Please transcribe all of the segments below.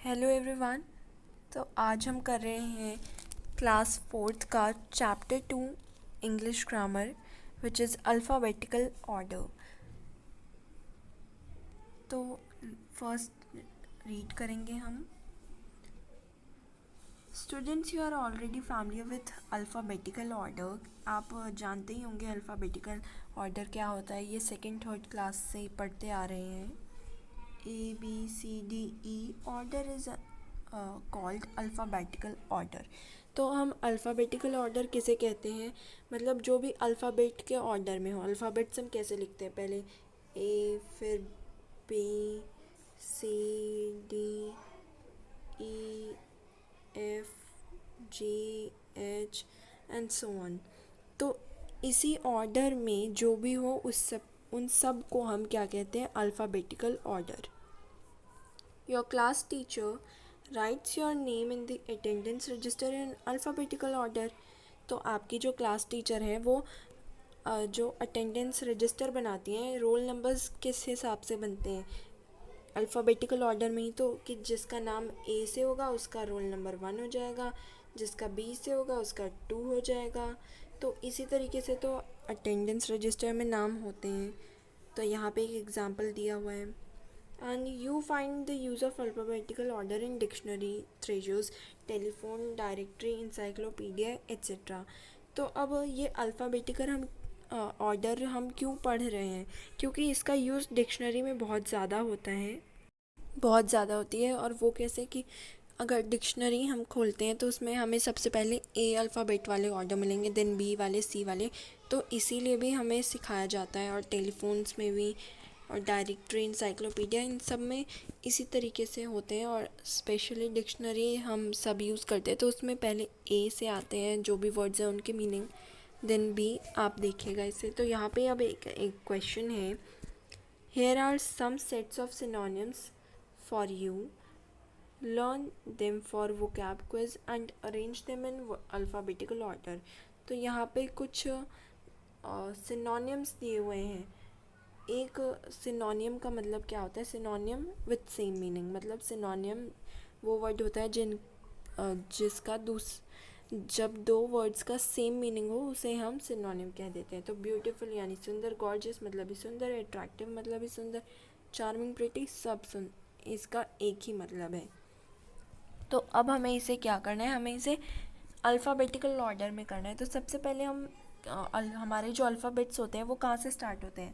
Hello everyone. तो आज हम कर रहे हैं क्लास फोर्थ का chapter 2 English grammar which is alphabetical order. तो फर्स्ट रीड करेंगे हम। Students, you are already familiar with alphabetical order. आप जानते ही होंगे अल्फ़ाबेटिकल ऑर्डर क्या होता है। ये सेकेंड थर्ड क्लास से पढ़ते आ रहे हैं। ABCDE order is called alphabetical order. तो हम अल्फ़ाबेटिकल ऑर्डर किसे कहते हैं, मतलब जो भी अल्फ़ाबेट के ऑर्डर में हो। अल्फ़ाबेट्स हम कैसे लिखते हैं, पहले A, फिर B, C, D, E, F, G, H and so on. तो इसी ऑर्डर में जो भी हो उन सब को हम क्या कहते हैं, alphabetical order. Your class teacher writes your name in the attendance register in alphabetical order। तो आपकी जो क्लास टीचर हैं वो जो अटेंडेंस रजिस्टर बनाती हैं, रोल नंबर्स किस हिसाब से बनते हैं, अल्फ़ाबेटिकल ऑर्डर में ही। तो कि जिसका नाम A से होगा उसका रोल नंबर 1 हो जाएगा, जिसका B से होगा उसका 2 हो जाएगा। तो इसी तरीके से तो अटेंडेंस रजिस्टर में नाम होते हैं। तो यहाँ पे एक एग्जांपल दिया हुआ है। And you find the use of alphabetical order in dictionary, treasures, telephone, directory, encyclopedia, etc. तो अब ये अल्फ़ाबेटिकल हम ऑर्डर हम क्यों पढ़ रहे हैं, क्योंकि इसका यूज़ डिक्शनरी में बहुत ज़्यादा होता है, बहुत ज़्यादा होती है। और वो कैसे कि अगर डिक्शनरी हम खोलते हैं तो उसमें हमें सबसे पहले A अल्फ़ाबेट वाले ऑर्डर मिलेंगे, देन B वाले, C वाले। तो इसीलिए भी हमें सिखाया जाता है। और टेलीफोन्स में भी और डायरेक्टरी, इंसाइक्लोपीडिया, इन सब में इसी तरीके से होते हैं। और स्पेशली डिक्शनरी हम सब यूज़ करते हैं तो उसमें पहले A से आते हैं जो भी वर्ड्स हैं उनके मीनिंग, देन B। आप देखिएगा इसे। तो यहाँ पे अब एक क्वेश्चन है। Here are some sets of synonyms for you, learn them for vocab quiz and arrange them in alphabetical order। तो यहाँ पे कुछ सिनोनिम्स दिए हुए हैं। एक सिनोनियम का मतलब क्या होता है, सिनोनियम विथ सेम मीनिंग। मतलब सिनोनियम वो वर्ड होता है जिसका जब दो वर्ड्स का सेम मीनिंग हो उसे हम सिनोनिम कह देते हैं। तो ब्यूटीफुल यानी सुंदर, गॉर्जियस मतलब ही सुंदर, अट्रैक्टिव मतलब ही सुंदर, चार्मिंग, प्रिटी, सब इसका एक ही मतलब है। तो अब हमें इसे क्या करना है, हमें इसे अल्फ़ाबेटिकल ऑर्डर में करना है। तो सबसे पहले हम हमारे जो अल्फ़ाबेट्स होते हैं वो कहाँ से स्टार्ट होते हैं,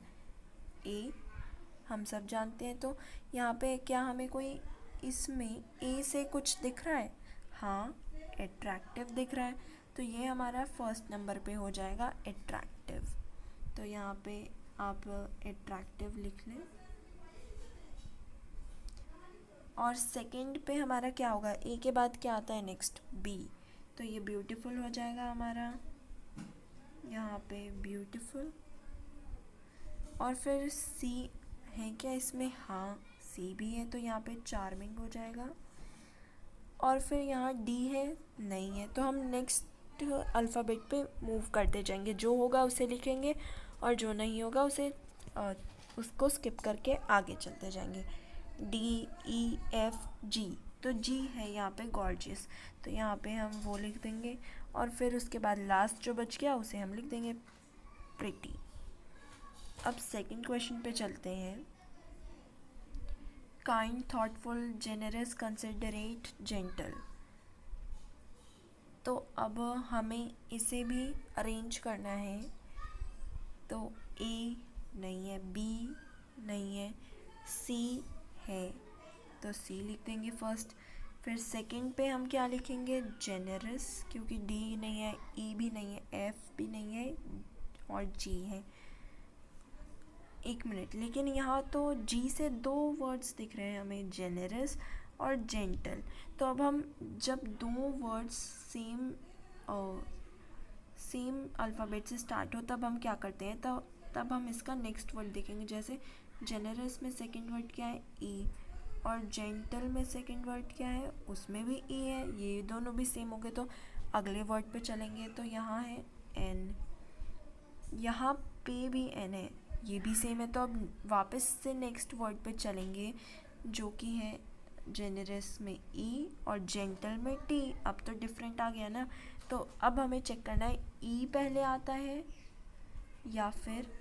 ए, हम सब जानते हैं। तो यहाँ पे क्या हमें कोई इसमें ए से कुछ दिख रहा है, हाँ, अट्रैक्टिव दिख रहा है। तो ये हमारा फर्स्ट नंबर पे हो जाएगा, अट्रैक्टिव। तो यहाँ पे आप अट्रैक्टिव लिख लें। और सेकंड पे हमारा क्या होगा, ए के बाद क्या आता है नेक्स्ट, बी। तो ये ब्यूटीफुल हो जाएगा हमारा, यहाँ पे ब्यूटीफुल। और फिर सी है क्या इसमें, हाँ, सी भी है। तो यहाँ पे चार्मिंग हो जाएगा। और फिर यहाँ डी है, नहीं है। तो हम नेक्स्ट अल्फ़ाबेट पे मूव करते जाएंगे, जो होगा उसे लिखेंगे और जो नहीं होगा उसको स्किप करके आगे चलते जाएंगे। DEFG, तो जी है यहाँ पे गॉर्जियस। तो यहाँ पे हम वो लिख देंगे। और फिर उसके बाद लास्ट जो बच गया उसे हम लिख देंगे प्रिटी। अब सेकंड क्वेश्चन पे चलते हैं। Kind, thoughtful, generous, considerate, gentle. तो अब हमें इसे भी अरेंज करना है। तो ए नहीं है, बी नहीं है, सी है, तो सी लिख देंगे फर्स्ट। फिर सेकंड पे हम क्या लिखेंगे, जेनरस, क्योंकि डी नहीं है, ई भी नहीं है, एफ भी नहीं है और जी है। एक मिनट, लेकिन यहाँ तो जी से दो वर्ड्स दिख रहे हैं हमें, जेनरस और जेंटल। तो अब हम जब दो वर्ड्स सेम अल्फ़ाबेट से स्टार्ट हो तब हम क्या करते हैं, तब हम इसका नेक्स्ट वर्ड देखेंगे। जैसे जेनरस में सेकंड वर्ड क्या है, ई, और जेंटल में सेकंड वर्ड क्या है, उसमें भी ई है। ये दोनों भी सेम हो गए। तो अगले वर्ड पे चलेंगे तो यहाँ है एन, यहाँ पे भी एन है, ये भी सेम है। तो अब वापस से नेक्स्ट वर्ड पे चलेंगे जो कि है जेनरस में ई और जेंटल में टी। अब तो डिफरेंट आ गया ना, तो अब हमें चेक करना है ई पहले आता है या फिर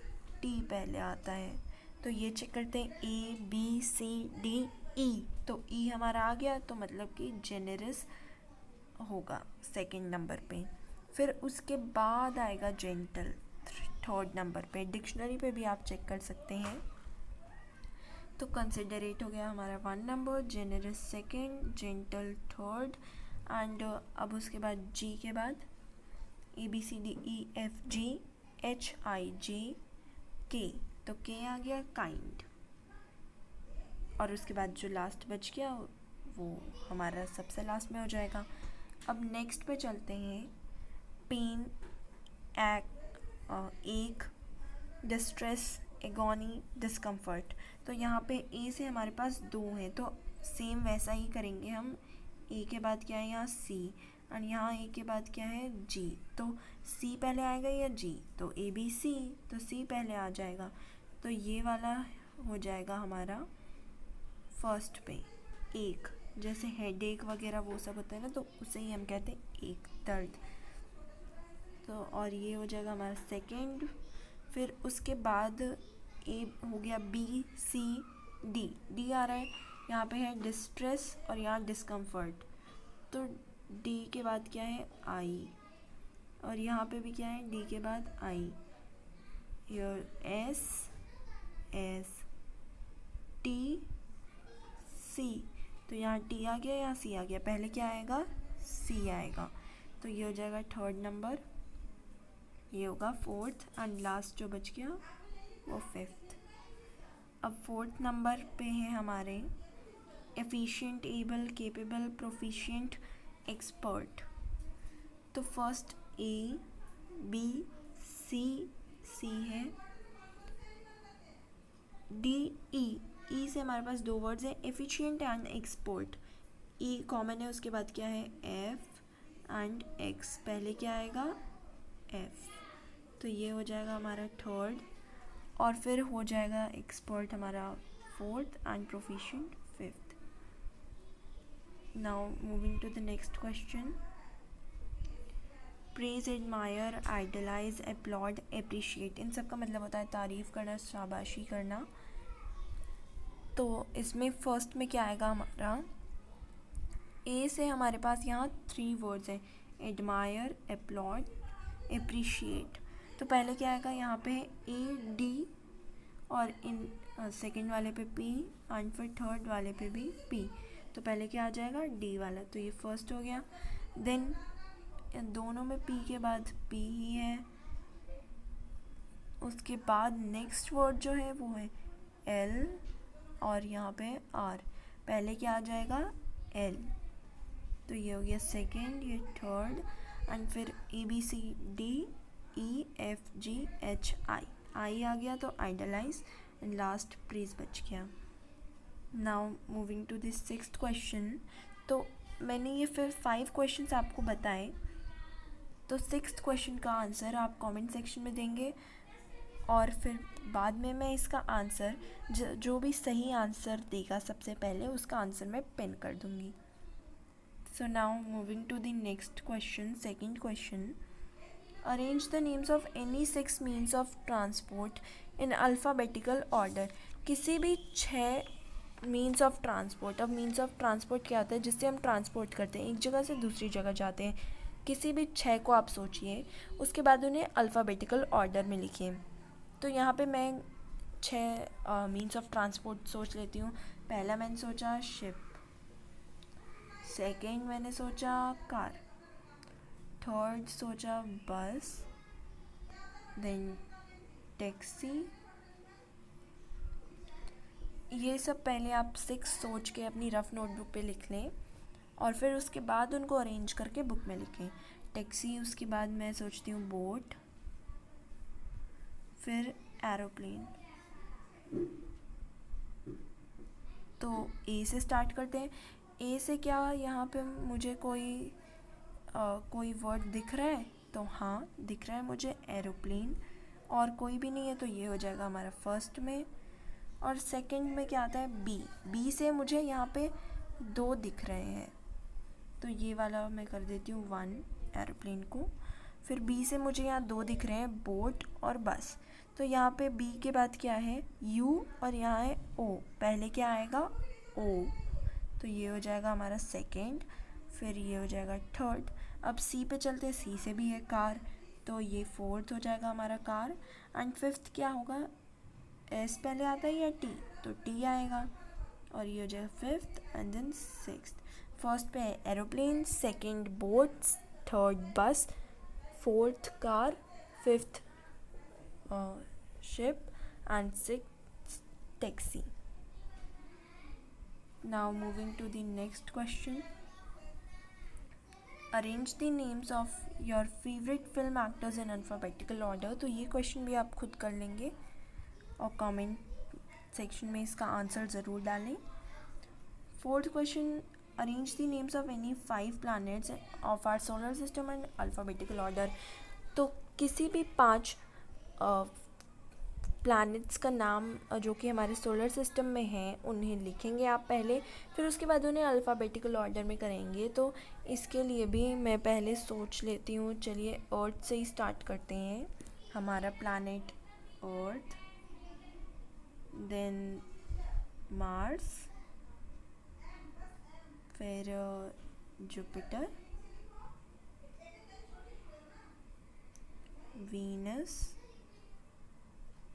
टी पहले आता है। तो ये चेक करते हैं, ए बी सी डी ई। तो ई हमारा आ गया, तो मतलब कि जेनरस होगा सेकंड नंबर पे। फिर उसके बाद आएगा जेंटल थर्ड नंबर पे। डिक्शनरी पे भी आप चेक कर सकते हैं। तो कंसिडरेट हो गया हमारा 1 number, generous second, gentle third, and अब उसके बाद जी के बाद A B C D E F G H I J K. तो के आ गया काइंड, और उसके बाद जो लास्ट बच गया वो हमारा सबसे लास्ट में हो जाएगा। अब नेक्स्ट पे चलते हैं। पेन, एक, डिस्ट्रेस, एगोनी, डिस्कम्फर्ट। तो यहाँ पे ए से हमारे पास 2 हैं, तो सेम वैसा ही करेंगे हम। ए के बाद क्या है यहाँ सी, और यहाँ ए के बाद क्या है जी। तो सी पहले आएगा या जी, तो ए बी सी, तो सी पहले आ जाएगा। तो ये वाला हो जाएगा हमारा फर्स्ट पे एक। जैसे हेडेक वगैरह वो सब होता है ना, तो उसे ही हम कहते हैं एक, दर्द। तो और ये हो जाएगा हमारा सेकंड। फिर उसके बाद ए हो गया, बी सी डी। डी आ रहा है, यहाँ पे है डिस्ट्रेस और यहाँ डिस्कम्फर्ट। तो डी के बाद क्या है आई, और यहाँ पे भी क्या है डी के बाद I. S S T C. तो यहाँ टी आ गया, यहाँ सी आ गया। पहले क्या आएगा सी आएगा। तो ये हो जाएगा थर्ड नंबर, ये होगा फोर्थ, एंड लास्ट जो बच गया वो फिफ्थ। अब फोर्थ नंबर पे है हमारे efficient, able, capable, proficient, expert. तो फर्स्ट ए बी सी, सी है, डी ई। ई से हमारे पास 2 वर्ड्स हैं, efficient and expert. E common है, उसके बाद क्या है एफ एंड एक्स। पहले क्या आएगा एफ, तो ये हो जाएगा हमारा थर्ड, और फिर हो जाएगा एक्सपर्ट हमारा fourth and proficient fifth. Now moving to the next question. Praise, admire, idolize, applaud, appreciate. इन सब का मतलब होता है तारीफ़ करना, शाबाशी करना। तो इसमें फर्स्ट में क्या आएगा हमारा, ए से हमारे पास यहाँ 3 वर्ड्स हैं, एडमायर, अपलॉड, एप्रिशिएट। तो पहले क्या आएगा यहाँ पे ए डी, और इन सेकंड वाले पे पी, एंड फिर थर्ड वाले पे भी पी। तो पहले क्या आ जाएगा डी वाला, तो ये फर्स्ट हो गया। देन दोनों में पी के बाद पी ही है। उसके बाद नेक्स्ट वर्ड जो है वो है एल, और यहाँ पे आर। पहले क्या आ जाएगा एल, तो ये हो गया सेकेंड, ये थर्ड, एंड फिर A B C D E F G H I. I आ गया तो आइडलाइज, एंड लास्ट प्रेज बच गया। Now moving to this sixth question. तो मैंने ये फिर 5 क्वेश्चंस आपको बताए, तो सिक्स्थ क्वेश्चन का आंसर आप कमेंट सेक्शन में देंगे, और फिर बाद में मैं इसका आंसर जो भी सही आंसर देगा सबसे पहले उसका आंसर मैं पिन कर दूँगी। So now moving to the next question, second question. Arrange the names of any 6 means of transport in alphabetical order. किसी भी 6 मीन्स ऑफ ट्रांसपोर्ट। अब मीन्स ऑफ ट्रांसपोर्ट क्या होता है, जिससे हम ट्रांसपोर्ट करते हैं, एक जगह से दूसरी जगह जाते हैं। किसी भी 6 को आप सोचिए, उसके बाद उन्हें अल्फ़ाबेटिकल ऑर्डर में लिखिए। तो यहाँ पे मैं 6 मीन्स ऑफ ट्रांसपोर्ट सोच लेती हूँ। पहला मैंने सोचा शिप, सेकेंड मैंने सोचा कार, थर्ड सोचा बस, देन टैक्सी। ये सब पहले आप 6 सोच के अपनी रफ़ नोटबुक पे लिख लें, और फिर उसके बाद उनको अरेंज करके बुक में लिखें। टैक्सी, उसके बाद मैं सोचती हूँ बोट, फिर एरोप्लेन। तो ए से स्टार्ट करते हैं। ए से क्या यहाँ पे मुझे कोई वर्ड दिख रहा है, तो हाँ दिख रहा है मुझे एरोप्लेन, और कोई भी नहीं है तो ये हो जाएगा हमारा फर्स्ट में। और सेकंड में क्या आता है बी। बी से मुझे यहाँ पे 2 दिख रहे हैं, तो ये वाला मैं कर देती हूँ 1 एरोप्लेन को। फिर बी से मुझे यहाँ 2 दिख रहे हैं, बोट और बस। तो यहाँ पे बी के बाद क्या है, यू, और यहाँ है ओ। पहले क्या आएगा, ओ, तो ये हो जाएगा हमारा सेकेंड। फिर ये हो जाएगा थर्ड। अब सी पे चलते हैं, सी से भी है कार, तो ये फोर्थ हो जाएगा हमारा कार। एंड फिफ्थ क्या होगा, एस पहले आता है या टी, तो टी आएगा, और ये हो जाएगा fifth. And then sixth. First पे है aeroplane, second boats, third bus, fourth car, fifth ship, and sixth taxi. Now moving to the next question. Arrange the names of your favorite film actors in alphabetical order. तो ये question भी आप खुद कर लेंगे और कमेंट सेक्शन में इसका आंसर ज़रूर डालें। Fourth question, arrange the names of any 5 planets of our solar system and alphabetical order. तो किसी भी 5 प्लैनेट्स का नाम जो कि हमारे सोलर सिस्टम में हैं उन्हें लिखेंगे आप पहले, फिर उसके बाद उन्हें अल्फ़ाबेटिकल ऑर्डर में करेंगे। तो इसके लिए भी मैं पहले सोच लेती हूँ। चलिए अर्थ से ही स्टार्ट करते हैं। हमारा प्लैनेट अर्थ, देन मार्स, फिर जुपिटर, वीनस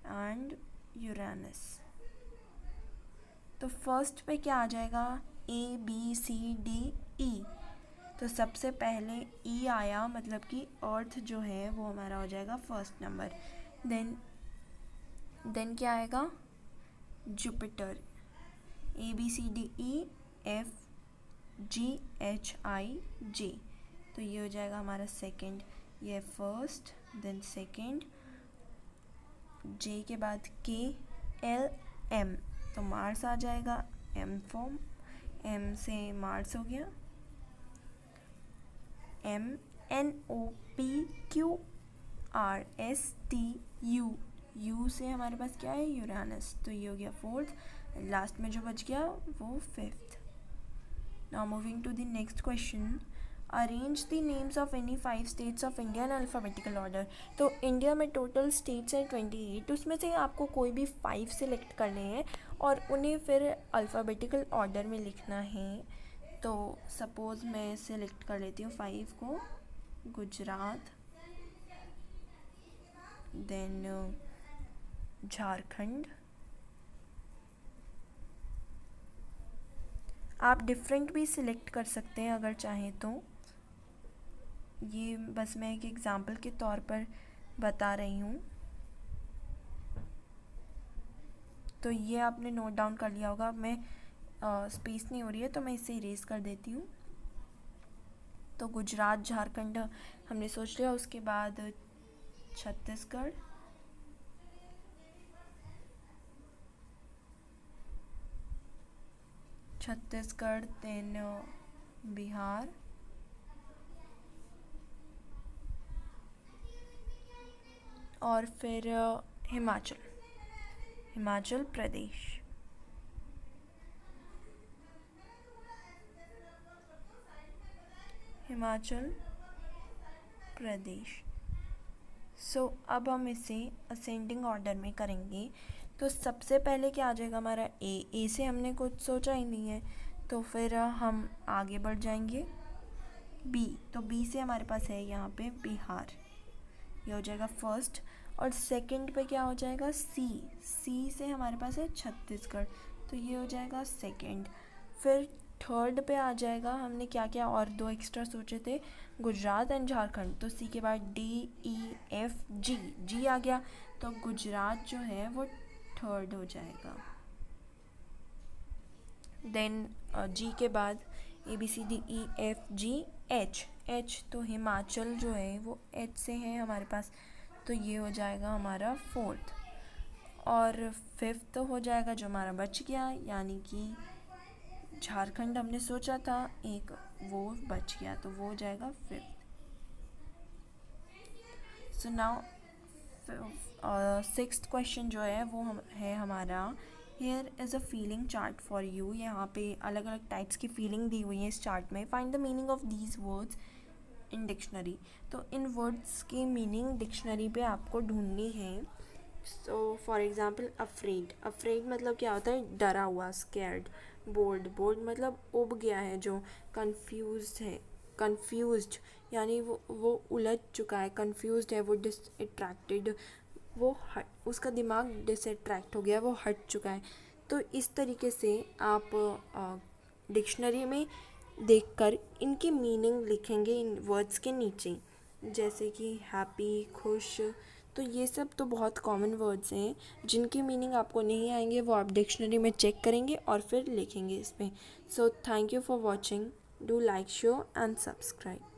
एंड यूरेनस। तो फर्स्ट पे क्या आ जाएगा, ए बी सी डी ई। तो सबसे पहले ई आया, मतलब कि अर्थ जो है वो हमारा हो जाएगा फर्स्ट नंबर। देन क्या आएगा, Jupiter, A B C D E F G H I J. तो ये हो जाएगा हमारा सेकंड, ये फर्स्ट, देन सेकंड। जे के बाद के एल एम, तो मार्स आ जाएगा, एम फॉर्म, एम से मार्स हो गया। M N O P Q R S T U, U से हमारे पास क्या है, यूरानस। तो ये हो गया फोर्थ। लास्ट में जो बच गया वो fifth. Now moving to the next question, arrange the names of any 5 states of India in alphabetical order. तो इंडिया में टोटल स्टेट्स हैं 28, उसमें से आपको कोई भी 5 सेलेक्ट करने हैं और उन्हें फिर अल्फ़ाबेटिकल ऑर्डर में लिखना है। तो सपोज़ मैं सेलेक्ट कर लेती हूँ 5 को, गुजरात, देन झारखंड। आप डिफरेंट भी सिलेक्ट कर सकते हैं अगर चाहें तो, ये बस मैं एक एग्ज़ाम्पल के तौर पर बता रही हूँ। तो ये आपने नोट डाउन कर लिया होगा। मैं स्पेस नहीं हो रही है तो मैं इसे इरेज कर देती हूँ। तो गुजरात, झारखंड हमने सोच लिया। उसके बाद छत्तीसगढ़, देन बिहार, और फिर हिमाचल प्रदेश। हिमाचल प्रदेश। अब हम इसे असेंडिंग ऑर्डर में करेंगे। तो सबसे पहले क्या आ जाएगा हमारा, ए से हमने कुछ सोचा ही नहीं है, तो फिर हम आगे बढ़ जाएंगे। बी, तो बी से हमारे पास है यहाँ पे बिहार, ये हो जाएगा फर्स्ट। और सेकंड पे क्या हो जाएगा, सी से हमारे पास है छत्तीसगढ़, तो ये हो जाएगा सेकंड। फिर थर्ड पे आ जाएगा, हमने क्या क्या और 2 एक्स्ट्रा सोचे थे, गुजरात एंड झारखंड। तो सी के बाद डी ई एफ जी आ गया, तो गुजरात जो है वो थर्ड हो जाएगा। देन जी के बाद A B C D E F G H, तो हिमाचल जो है वो एच से है हमारे पास, तो ये हो जाएगा हमारा फोर्थ। और फिफ्थ तो हो जाएगा जो हमारा बच गया, यानी कि झारखंड हमने सोचा था एक, वो बच गया, तो वो हो जाएगा fifth. So now sixth question जो है वो है हमारा, here is a feeling chart for you. यहाँ पे अलग अलग टाइप्स की फीलिंग दी हुई है इस चार्ट में। Find the meaning of these words in dictionary. तो इन वर्ड्स की मीनिंग डिक्शनरी पे आपको ढूंढनी है। So for example afraid, afraid मतलब क्या होता है, डरा हुआ, स्कैर्ड। बोल्ड, बोल्ड मतलब उब गया है जो, कन्फ्यूज्ड है, कन्फ्यूज्ड यानी वो उलझ चुका है, कन्फ्यूज्ड है, वो डिसअट्रैक्टेड, वो हट, उसका दिमाग डिसअट्रैक्ट हो गया, वो हट चुका है। तो इस तरीके से आप डिक्शनरी में देखकर इनकी मीनिंग लिखेंगे इन वर्ड्स के नीचे, जैसे कि हैप्पी, खुश। तो ये सब तो बहुत कॉमन वर्ड्स हैं, जिनकी मीनिंग आपको नहीं आएंगे वो आप डिक्शनरी में चेक करेंगे और फिर लिखेंगे इसमें। So thank you for watching, do like, show and subscribe.